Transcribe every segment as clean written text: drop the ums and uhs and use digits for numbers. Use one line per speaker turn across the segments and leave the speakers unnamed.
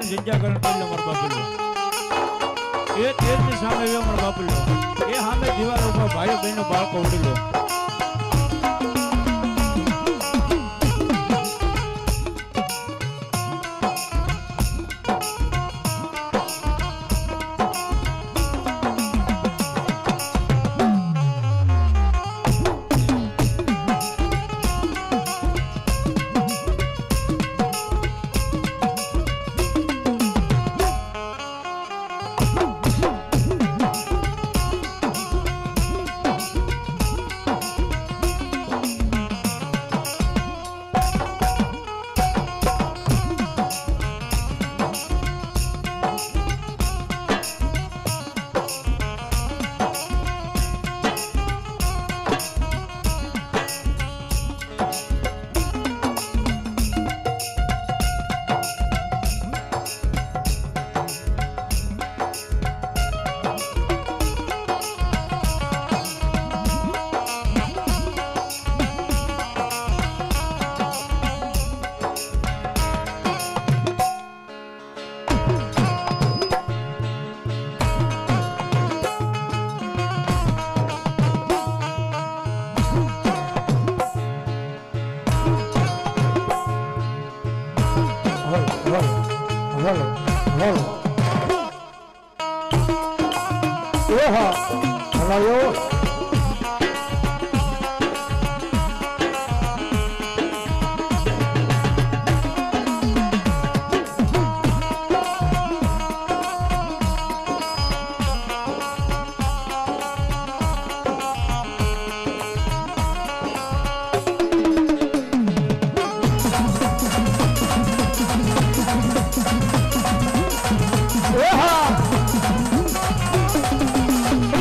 ની જગ્યા કરીને કરી લે મારા બાપુલો એ તેજની સામે આવ્યો મારા બાપુલો એ સામે દીવાલ ઉપર ભાઈઓ બહેનો બાળકો ઉડી લો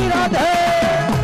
રાધે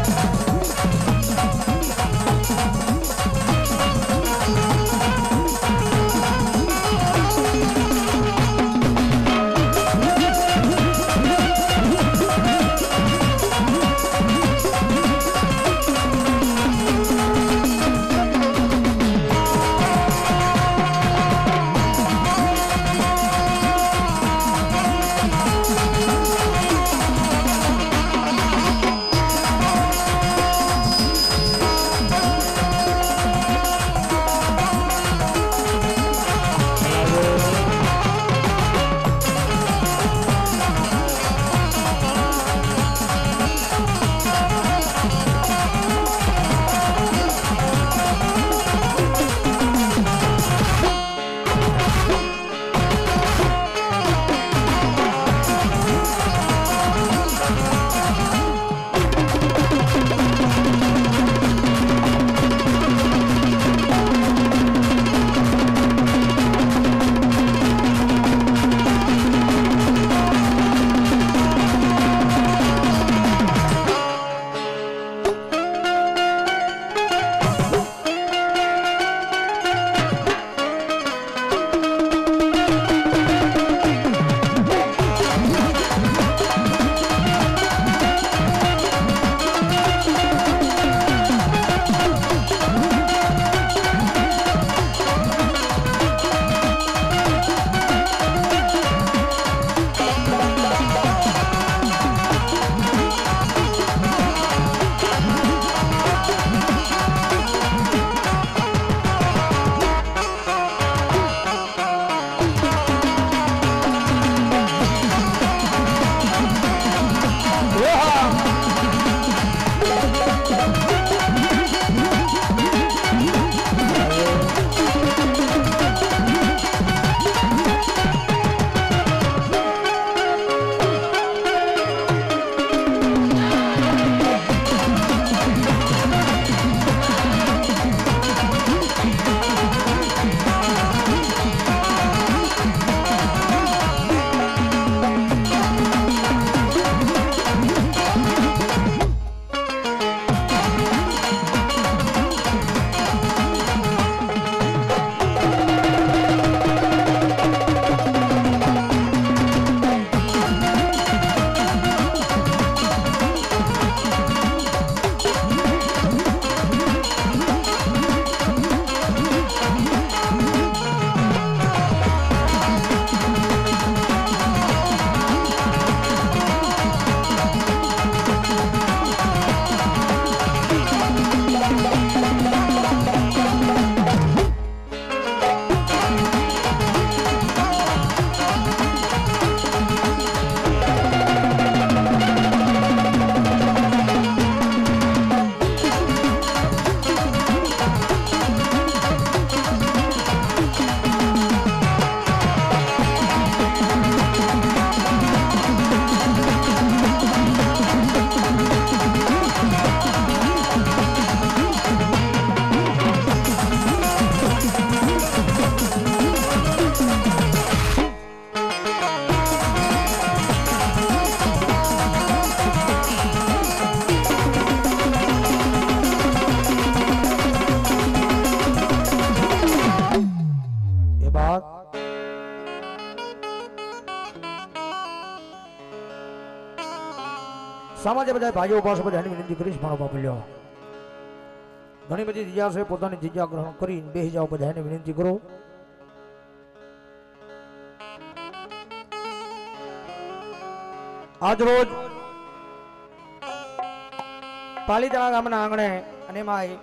સમાજે બધા ભાઈઓ પાસે બધાની વિનંતી કરીશ મારો બાપલ્યો ઘણી બધી જગ્યા છે પોતાની જગ્યા ગ્રહણ કરી બેસી જાઓ બધાને વિનંતી કરો આજ રોજ પાલીતાણા ગામના આંગણે અને એમાં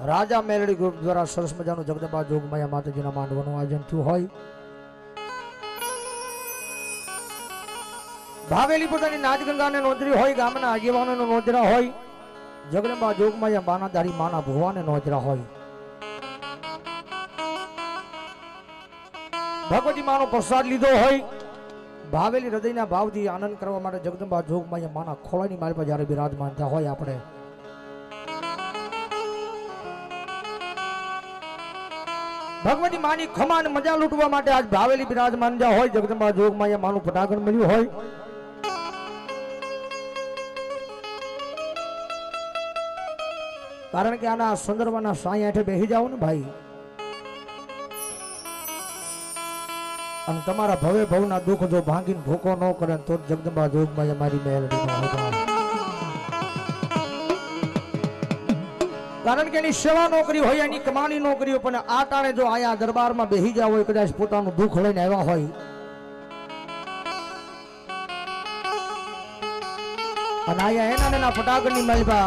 રાજા મેલડી ગ્રુપ દ્વારા સરસ મજાનું જગદંબા જોગમાયા માતાજીના માંડવાનું આયોજન થયું હોય ભાવેલી પોતાની નાચગંગાને નોંધરી હોય ગામના આગેવાનોને નોંધરા હોય જગદંબા જોગમાયા બાના દારી માના ભગવાને નોંધરા હોય ભગવતી માનો પ્રસાદ લીધો હોય ભાવેલી હૃદયના ભાવથી આનંદ કરવા માટે જગદંબા જોગમાયા માના ખોળાની મારી પર જ્યારે બિરાજમાન થયા હોય આપણે ભગવતી માની ખમાન મજા લૂંટવા માટે આજ ભાવેલી બિરાજમાન જ્યાં હોય જગદંબા જોગમાયા માનું પટાગણ મળ્યું હોય કારણ કે આના સંદર્ભના સાંઈ હેઠે બેસી જાઓ ને ભાઈ અને તમારા ભવે ભવના દુઃખ જો ભાંગીને ભૂકો ન કરે તો જગદંબા જોગમાયા મારી મેલડીનો હોતા કારણ કે એની સેવા નો કરી હોય એની કમાણી નો કરી પણ આ ટાણે જો આયા દરબારમાં બેસી જાવ હોય કદાચ પોતાનું દુઃખ લઈને આવ્યા હોય અને આયા એના ફટાકડની માલબા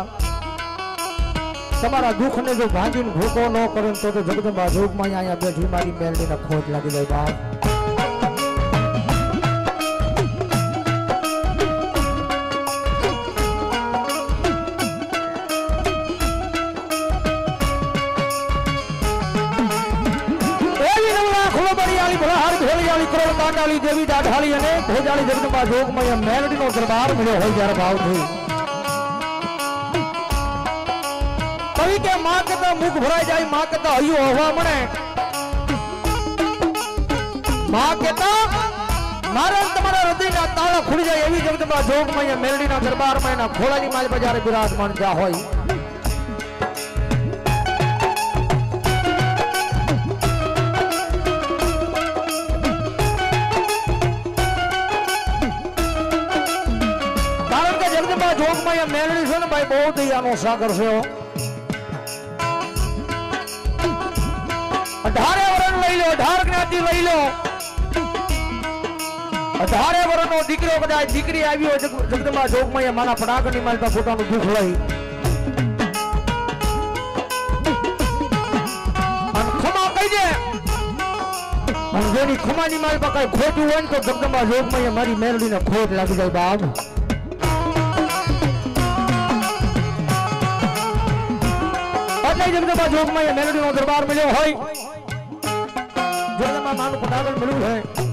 તમારા દુઃખને જો ભાંગીને ભૂકો ન કરે તો જગદંબા જોગમાયા અહીંયા બેઠી મારી મેલડીને ખોટ લાગી જાય બાપ દેવી દાઢાળી અને ભોજાળી જગદંબા જોગમાયા મેલડીનો દરબાર મળ્યો હોય જ્યારે ભાવથી કવિ કે માં કહેતા મુખ ભરાઈ જાય માં કહેતા હૈયું હવા મળે માં કહેતા મારા તમારા હૃદયના તાળા ખુલી જાય એવી જગદંબા જોગમાયા મેલડીના દરબારમાં એના ખોળાની માલ પર જ્યારે બિરાજમાન જ્યાં હોય જોગમાયા મેલડી છે ને ભાઈ બહુ દયાનો સાગર છે 18 વર્ષ લઈ લો 18 જ્ઞાતિ લઈ લો 18 વર્ષનો દીકરો કદાચ દીકરી આવી હોય જગદંબા જોગમાયા માના ફટાકડની માલ પર પોતાનું દુઃખ લઈ અને ખમા કહી દે અને જેની ખમાની માલ પર કઈ ખોટું હોય ને તો જગદંબા જોગમાયા મારી મેલડીને ખોટ લાગી જાય બાપ જગદંબા જોગમાયા મેલડીનો દરબાર મળ્યો હોય જગદંબા માનું પટાગણ મળ્યું છે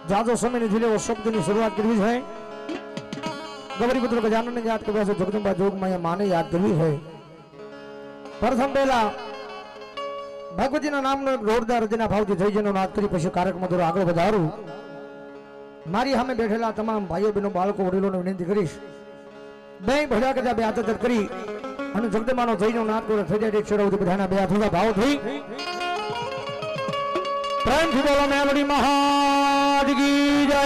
જાજો સમયની જીલેવો શબ્દની શરૂઆત કરવી છે ગૌરી પુત્ર ગજાનનને યાદ કરવા છે જગદંબા જોગમાયા માને યાદ કરવી છે પ્રથમ પહેલા ભગવતીના નામનો જોરદાર હૃદયના ભાવથી જય જયનો નાદ કરી પછી કાર્યક્રમ દ્વારા આગળ વધારું મારી સામે બેઠેલા તમામ ભાઈઓ બહેનો બાળકો વડીલોને વિનંતી કરીશ બે ભજા કદા બે હાથ કરી અને જગદંબાનો જયનો નાદ કરે થઈ જાય એક છેડોથી બધાના બે હાથના ભાવ થઈ પ્રેમથી બોલો મેલડી મહાદગી જય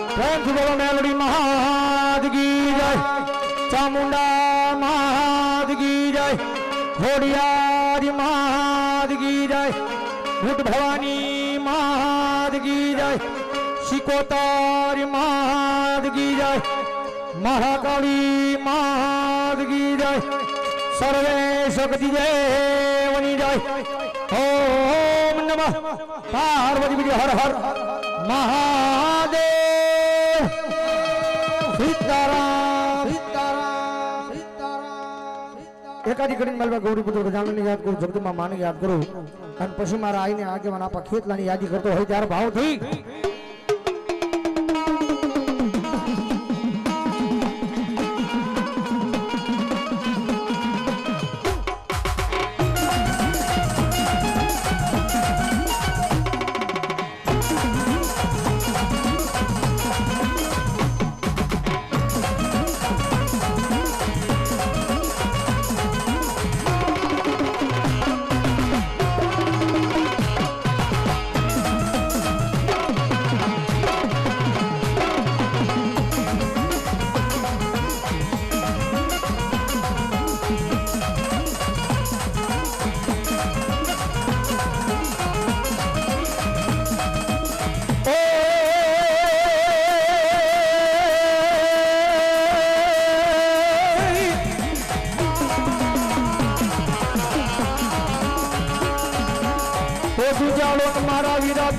પ્રેમથી બોલો મેલડી મહાદગી જય ચામુંડા મહાદગી જય ઘોડિયારી મહાદગી જય ભૂત ભવાની મહાદગી જય શિકોતારી મહાદગી જય મહાકાળી મહાદગી જય સર્વે શક્તિ દેવની જય ઓમ નમઃ પાર્વતી વિજય હર હર મહાદેવ સીતારામ સીતારામ સીતારામ એકાદી કરીને માલવા ગૌરી પુત્ર ગજાનનને યાદ કરું જગદંબા માને યાદ કરું અને પછી મારા આઈને આગેવાન આપા ખેતલાની યાદી કરતો હોય ત્યારે ભાવથી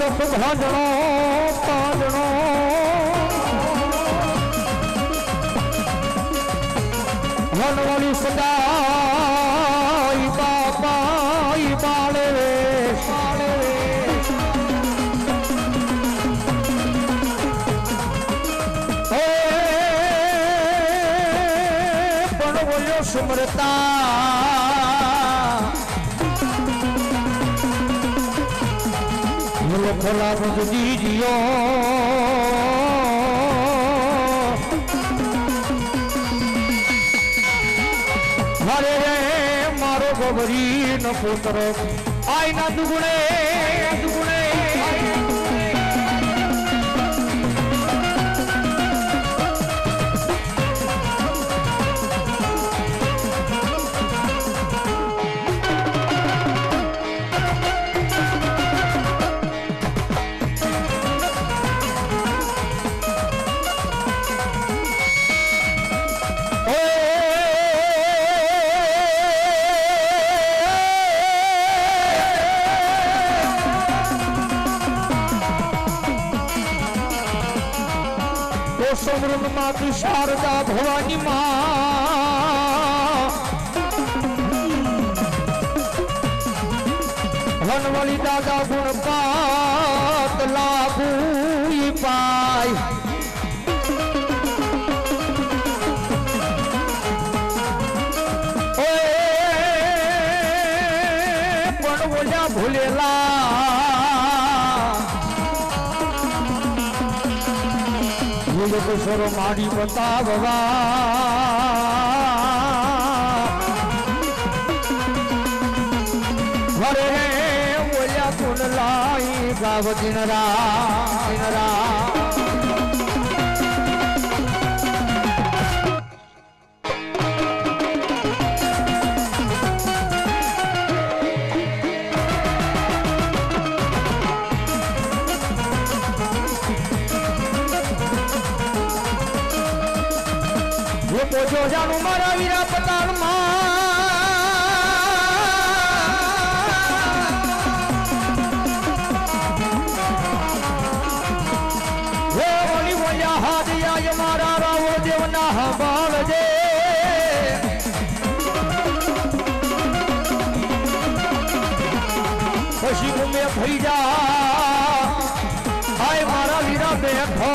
જપ ભાંજણો પાંજણો વનવાળી સદાઈ બાપાઈ બાળે રે પણ બોલ્યો સુમરતા ખોલા બધું દીજીઓ મારે રે મારો ગોબરી ન પુત્ર આઈના દુગુણે દુગુણે સમૃદ્ધ માતી શારદા ભવાની માં વનવાળી દાદા ગુણ પાત લાભુ પાય પણ બોલ્યા ભૂલેલા સરો મારી બતાવવા ઘરે બોલ્યા કુલ લાઈ ગાવ દિનરા પોચો જાણું મારા વીરા પતાળમાં ઓલી બોલ્યા હાદિયા મારા રાવો દેવના હંભાળજે પછી ગુમે થઈ જા હાય મારા વીરા બેઠો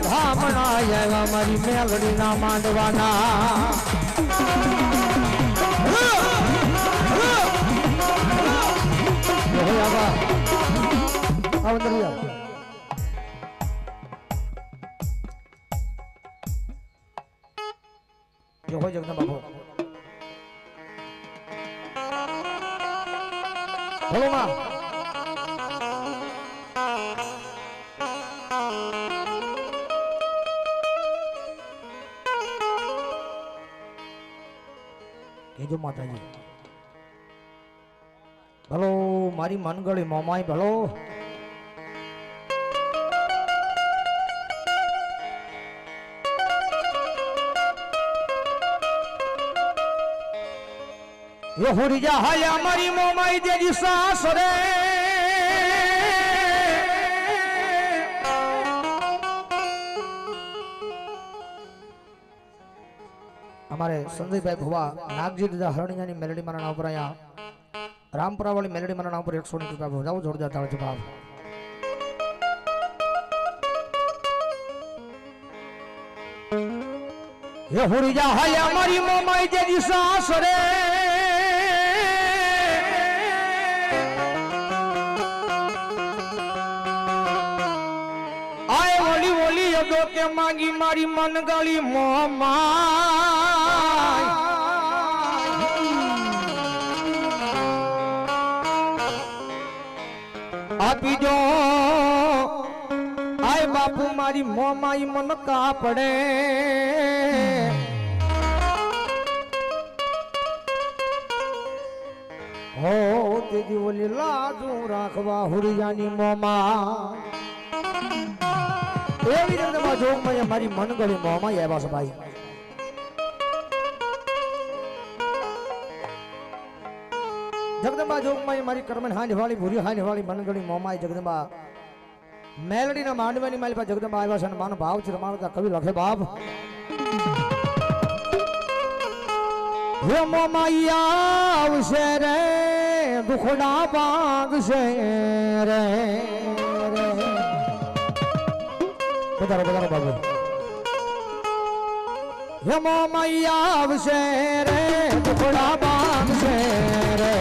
ધામણા મારી મેલડી ના માંડવાના જગદા બાપુ બોલો માં કેજો માતાજી ભલો મારી મનગળી મોમાઈ ભલો યો હોરી જા હાયા મારી મોમાઈ દેજી સાસ રે हमारे संजय भाई भुवा नागजी दादा हरणियानी मेलोडी मारा नाम पर आया रामपुरा वाली मेलोडी मारा नाम पर 100 रुपया जाओ जोड़ जाता है जवाब ये होरी जा हाय हमारी मोमाई जेजी सास रे आए ओली ओली यदो के मांगी मारी मन गाली मोमाई आपी जो आए बापू मारी मोमाई मन का पड़े हो तेजी ओली लाजू राखवा हुरियानी मोमा एवी रीते जोग में मारी मन गली मोमा ये बस भाई જગદંબા જોગમાઈ મારી કર્મન હાંજ વાળી ભૂરી હાંજ વાળી મનગણી મોમાઈ જગદંબા મેલડીના માંડવાની મારી પાસે જગદંબા આવ્યા છે અને માનો ભાવ છે રમાડતા કવિ લખે બાપ હે મોમાઈ આવશે રે દુખડા ભાગશે રે બધારો બાબુ હે મોમાઈ આવશે રે દુખડા ભાગશે રે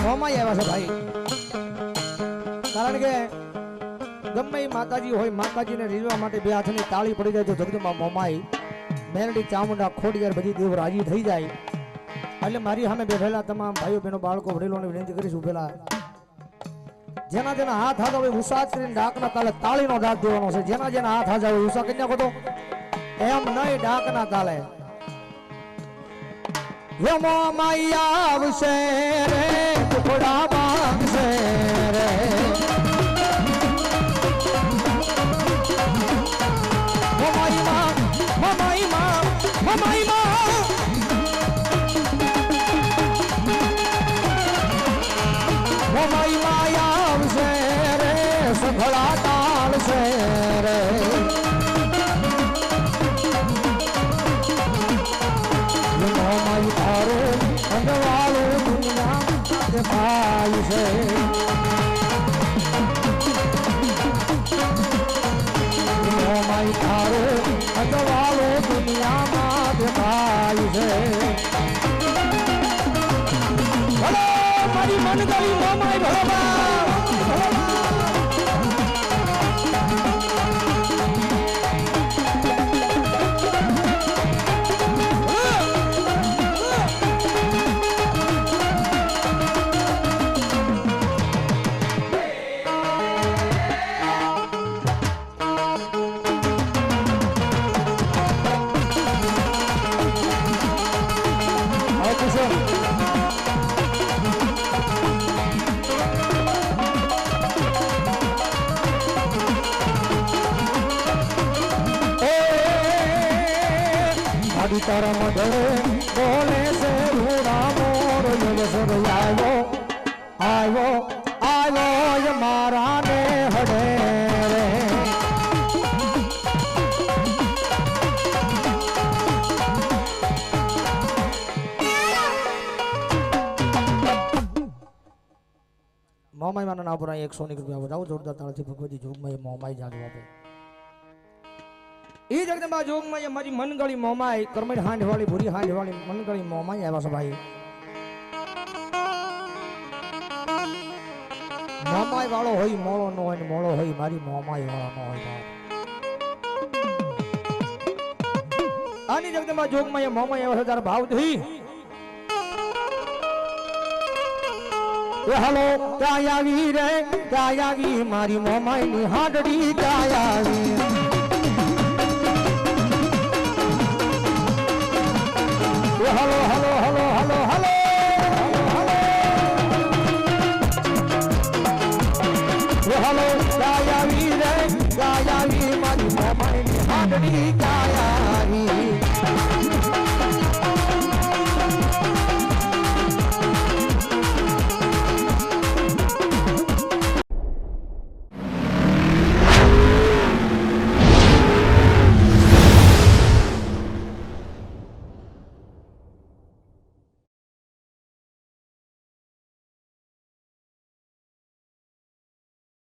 મોમાઈ આવ્યા છે ભાઈ કારણ કે ગમે એ માતાજી હોય માતાજીને રીઝવા માટે બે હાથની તાળી પડી જાય તો જગદંબા મોમાઈ મેરડી ચામુંડા ખોડિયાર બધી દેવ રાજી થઈ જાય એટલે મારી સામે બેઠેલા તમામ ભાઈઓ બહેનો બાળકો વડીલોને વિનંતી કરીશું પેલા જેના જેના હાથ હાથ હોય ઉષાદ કરીને ડાકના તાલે તાળીનો દાંત દેવાનો છે જેના જેના હાથ હાથ હોય ઉષા કરી નાખો તો એમ નહીં ડાકના તાલે હે મોમાઈ આવશે રે ટુકડા માંગશે રે મોમાઈ માં મોમાઈ માં મોમાઈ માં મોમાઈ માં આવશે રે સફળા તાળશે રે મોમાઈ તારો અંગવાળો દુનિયા દેખાય છે મોમાઈ તારો અંગવાળો દુનિયામાં દેખાય છે ભલો મારી મન ગળી મોમાઈ ભલો તારા મધરે બોલે છે ભૂરા મોર યવસર આવ્યો આવ્યો આવ્યો મારા ને હડે રે મોમાઈ માના ના પર 100 રૂપિયા વધાવો જોરદાર તાળથી ભગવતી જોગમાં મોમાઈ જાદુ આપે ઈ જગદંબા જોગમાં મારી મનગળી મોમાઈ કરમેડ હાંડ વાળી ભૂરી હાંડ વાળી મનગળી મોમાઈ આવ્યા છે ભાઈ મોમાઈ વાળો હોય મોળો ન હોય ને મોળો હોય મારી મોમાઈ વાળો ન હોય આની જગદંબા જોગમાં મોમાઈ આવ્યા છે તારા ભાવ થઈ એ હાલો ક્યાં આવી રે ક્યાં આવી મારી મોમાઈ ની હાંડડી ક્યાં આવી hello hello hello hello hello hello ગાયાવી રે ગાયાવી મારી મોમાઈ ની હાંડડી ગાયા